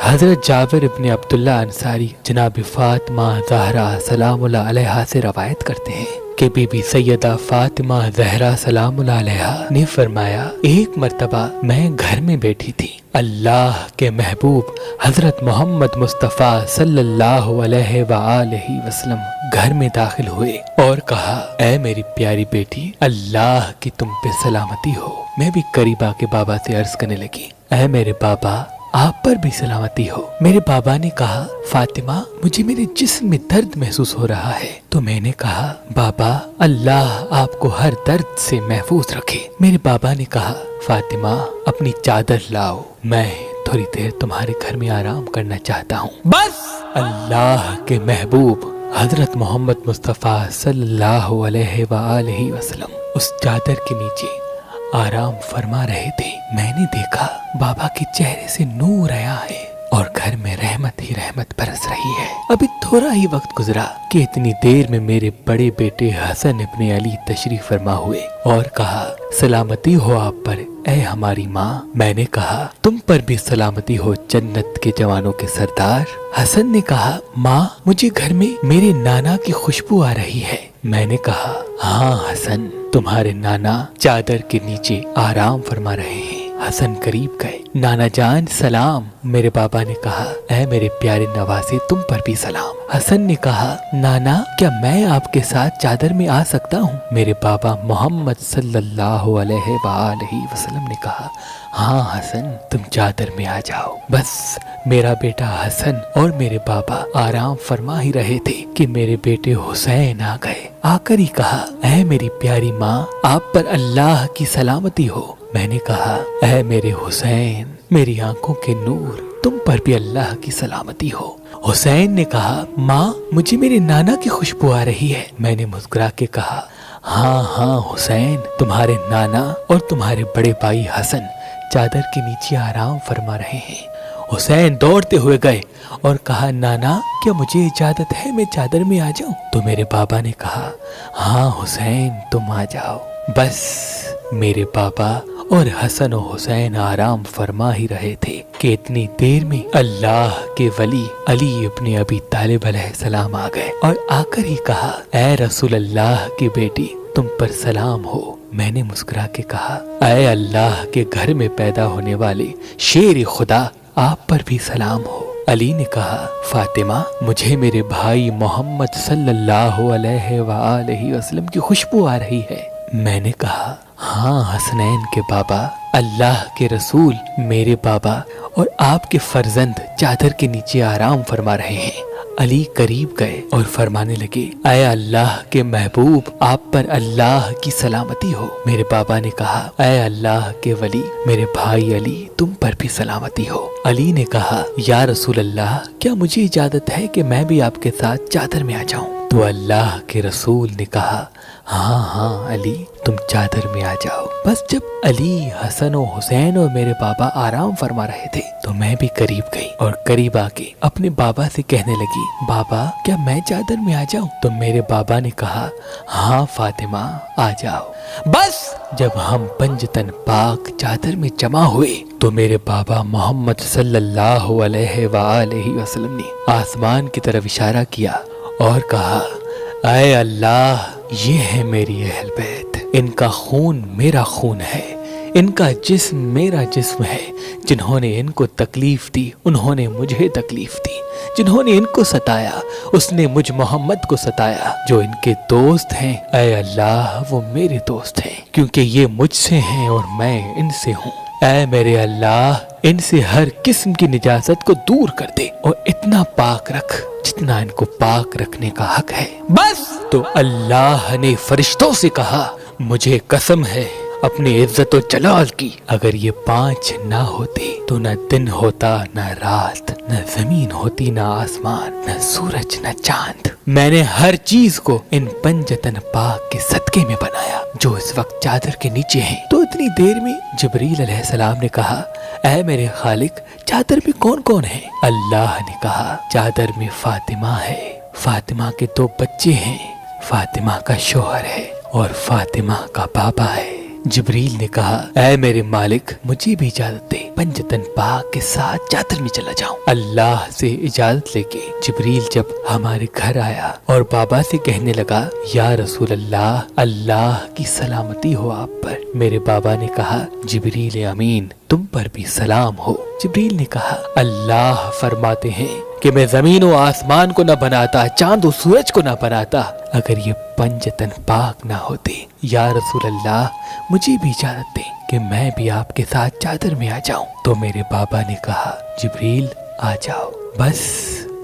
حضرت جابر ابن عبداللہ انصاری جناب فاطمہ زہرا سلام اللہ علیہا سے روایت کرتے ہیں کہ بی بی سیدہ فاطمہ زہرا سلام اللہ علیہا نے فرمایا، ایک مرتبہ میں گھر میں بیٹھی تھی، اللہ کے محبوب حضرت محمد مصطفیٰ صلی اللہ علیہ وآلہ وسلم گھر میں داخل ہوئے اور کہا، اے میری پیاری بیٹی، اللہ کی تم پہ سلامتی ہو۔ میں بھی قریب آ کے بابا سے عرض کرنے لگی، اے میرے بابا، آپ پر بھی سلامتی ہو۔ میرے بابا نے کہا، فاطمہ، مجھے میرے جسم میں درد محسوس ہو رہا ہے۔ تو میں نے کہا، بابا، اللہ آپ کو ہر درد سے محفوظ رکھے۔ میرے بابا نے کہا، فاطمہ، اپنی چادر لاؤ، میں تھوڑی دیر تمہارے گھر میں آرام کرنا چاہتا ہوں۔ بس اللہ کے محبوب حضرت محمد مصطفیٰ صلی اللہ علیہ وآلہ وسلم اس چادر کے نیچے آرام فرما رہے تھے۔ میں نے دیکھا بابا کے چہرے سے نور آیا ہے اور گھر میں رحمت ہی رحمت برس رہی ہے۔ ابھی تھوڑا ہی وقت گزرا کہ اتنی دیر میں میرے بڑے بیٹے حسن ابن علی تشریف فرما ہوئے اور کہا، سلامتی ہو آپ پر اے ہماری ماں۔ میں نے کہا، تم پر بھی سلامتی ہو جنت کے جوانوں کے سردار۔ حسن نے کہا، ماں، مجھے گھر میں میرے نانا کی خوشبو آ رہی ہے۔ میں نے کہا، ہاں حسن، تمہارے نانا چادر کے نیچے آرام فرما رہے ہیں۔ حسن قریب گئے، نانا جان سلام۔ میرے بابا نے کہا، اے میرے پیارے نوازے، تم پر بھی سلام۔ حسن نے کہا، نانا، کیا میں آپ کے ساتھ چادر میں آ سکتا ہوں؟ میرے بابا محمد صلی اللہ علیہ وآلہ وسلم نے کہا، ہاں حسن، تم چادر میں آ جاؤ۔ بس میرا بیٹا حسن اور میرے بابا آرام فرما ہی رہے تھے کہ میرے بیٹے حسین آ گئے۔ آ کر ہی کہا، اے میری پیاری ماں، آپ پر اللہ کی سلامتی ہو۔ میں نے کہا، اے میرے حسین، میری آنکھوں کے نور، تم پر بھی اللہ کی سلامتی ہو۔ حسین نے کہا، ماں، مجھے میرے نانا کی خوشبو آ رہی ہے۔ میں نے مسکرا کے کہا، ہاں ہاں حسین، تمہارے نانا اور تمہارے بڑے بھائی حسن چادر کے نیچے آرام فرما رہے ہیں۔ حسین دوڑتے ہوئے گئے اور کہا، نانا، کیا مجھے اجازت ہے میں چادر میں آ جاؤں؟ تو میرے بابا نے کہا، ہاں حسین، تم آ جاؤ۔ بس میرے بابا اور حسن و حسین آرام فرما ہی رہے تھے کہ اتنی دیر میں اللہ کے ولی علی ابن ابی طالب علیہ السلام آ گئے اور آ کر ہی کہا، اے رسول اللہ کی بیٹی، تم پر سلام ہو۔ میں نے مسکرا کے کہا، اے اللہ کے گھر میں پیدا ہونے والے شیر خدا، آپ پر بھی سلام ہو۔ علی نے کہا، فاطمہ، مجھے میرے بھائی محمد صلی اللہ علیہ وآلہ وسلم کی خوشبو آ رہی ہے۔ میں نے کہا، ہاں حسنین کے بابا، اللہ کے رسول میرے بابا اور آپ کے فرزند چادر کے نیچے آرام فرما رہے ہیں۔ علی قریب گئے اور فرمانے لگے، اے اللہ کے محبوب، آپ پر اللہ کی سلامتی ہو۔ میرے بابا نے کہا، اے اللہ کے ولی میرے بھائی علی، تم پر بھی سلامتی ہو۔ علی نے کہا، یا رسول اللہ، کیا مجھے اجازت ہے کہ میں بھی آپ کے ساتھ چادر میں آ جاؤں؟ تو اللہ کے رسول نے کہا، ہاں ہاں علی، تم چادر میں آ جاؤ۔ بس جب علی، حسن و حسین اور میرے بابا آرام فرما رہے تھے تو میں بھی قریب گئی اور قریب آ کے اپنے بابا سے کہنے لگی، بابا، کیا میں چادر میں آ جاؤں؟ تو میرے بابا نے کہا، ہاں فاطمہ، آ جاؤ۔ بس جب ہم پنجتن پاک چادر میں جمع ہوئے تو میرے بابا محمد صلی اللہ علیہ وآلہ وسلم نے آسمان کی طرف اشارہ کیا اور کہا، اے اللہ، یہ ہے میری اہل بیت، ان کا خون میرا خون ہے، ان کا جسم میرا جسم ہے۔ جنہوں نے ان کو تکلیف دی انہوں نے مجھے تکلیف دی، جنہوں نے ان کو ستایا اس نے مجھ محمد کو ستایا۔ جو ان کے دوست ہیں اے اللہ، وہ میرے دوست ہیں، کیونکہ یہ مجھ سے ہیں اور میں ان سے ہوں۔ اے میرے اللہ، ان سے ہر قسم کی نجاست کو دور کر دے اور اتنا پاک رکھ جتنا ان کو پاک رکھنے کا حق ہے۔ بس تو اللہ نے فرشتوں سے کہا، مجھے قسم ہے اپنی عزت و جلال کی، اگر یہ 5 نہ ہوتے تو نہ دن ہوتا نہ رات، نہ زمین ہوتی نہ آسمان، نہ سورج نہ چاند۔ میں نے ہر چیز کو ان پنجتن پاک کے صدقے میں بنایا جو اس وقت چادر کے نیچے ہیں۔ تو اتنی دیر میں جبریل علیہ السلام نے کہا، اے میرے خالق، چادر میں کون کون ہے؟ اللہ نے کہا، چادر میں فاطمہ ہے، فاطمہ کے 2 بچے ہیں، فاطمہ کا شوہر ہے اور فاطمہ کا بابا ہے۔ جبریل نے کہا اے میرے مالک مجھے بھی اجازت دے، پنجتن پاک کے ساتھ چادر میں چلا جاؤں۔ اللہ سے اجازت لے کے جبریل جب ہمارے گھر آیا اور بابا سے کہنے لگا یا رسول اللہ، اللہ کی سلامتی ہو آپ پر، میرے بابا نے کہا جبریل امین تم پر بھی سلام ہو۔ جبریل نے کہا اللہ فرماتے ہیں کہ میں زمین و آسمان کو نہ بناتا، چاند و سورج کو نہ بناتا اگر یہ پنجتن پاک نہ ہوتے۔ یا رسول اللہ مجھے بھی اجازت دیں کہ میں بھی آپ کے ساتھ چادر میں آ جاؤں۔ تو میرے بابا نے کہا جبریل آ جاؤ۔ بس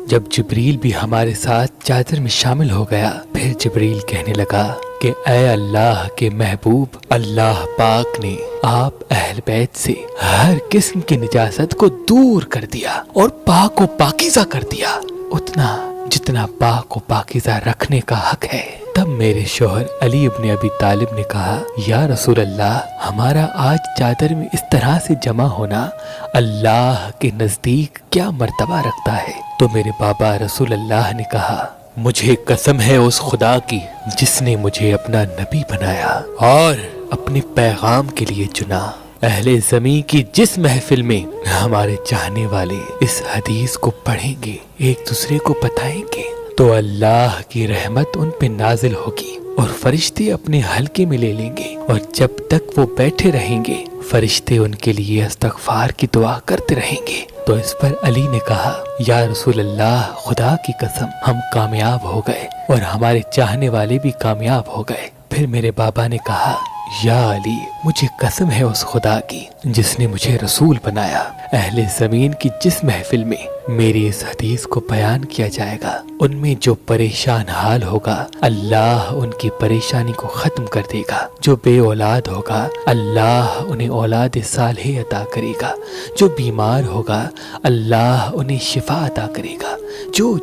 جب جبریل بھی ہمارے ساتھ چادر میں شامل ہو گیا، پھر جبریل کہنے لگا کہ اے اللہ کے محبوب، اللہ پاک نے آپ اہل بیت سے ہر قسم کی نجاست کو دور کر دیا اور پاک و پاکیزہ کر دیا، اتنا جتنا پاک و پاکیزہ رکھنے کا حق ہے۔ تب میرے شوہر علی ابن ابی طالب نے کہا یا رسول اللہ، ہمارا آج چادر میں اس طرح سے جمع ہونا اللہ کے نزدیک کیا مرتبہ رکھتا ہے؟ تو میرے بابا رسول اللہ نے کہا مجھے قسم ہے اس خدا کی جس نے مجھے اپنا نبی بنایا اور اپنے پیغام کے لیے چنا، اہل زمین کی جس محفل میں ہمارے چاہنے والے اس حدیث کو پڑھیں گے، ایک دوسرے کو بتائیں گے، تو اللہ کی رحمت ان پہ نازل ہوگی اور فرشتے اپنے حلقے میں لے لیں گے، اور جب تک وہ بیٹھے رہیں گے فرشتے ان کے لیے استغفار کی دعا کرتے رہیں گے۔ تو اس پر علی نے کہا یا رسول اللہ، خدا کی قسم ہم کامیاب ہو گئے اور ہمارے چاہنے والے بھی کامیاب ہو گئے۔ پھر میرے بابا نے کہا یا علی، مجھے قسم ہے اس خدا کی جس نے مجھے رسول بنایا، اہل زمین کی جس محفل میں میری اس حدیث کو بیان کیا جائے گا، ان میں جو پریشان حال ہوگا اللہ ان کی پریشانی کو ختم کر دے گا، جو بے اولاد ہوگا اللہ انہیں اولاد صالح عطا کرے گا، جو بیمار ہوگا اللہ انہیں شفا عطا کرے گا،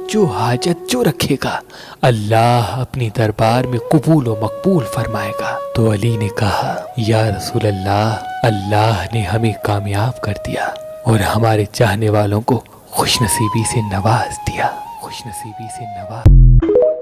جو حاجت جو رکھے گا اللہ اپنی دربار میں قبول و مقبول فرمائے گا۔ تو علی نے کہا یا رسول اللہ، اللہ نے ہمیں کامیاب کر دیا اور ہمارے چاہنے والوں کو خوش نصیبی سے نواز دیا، خوش نصیبی سے نواز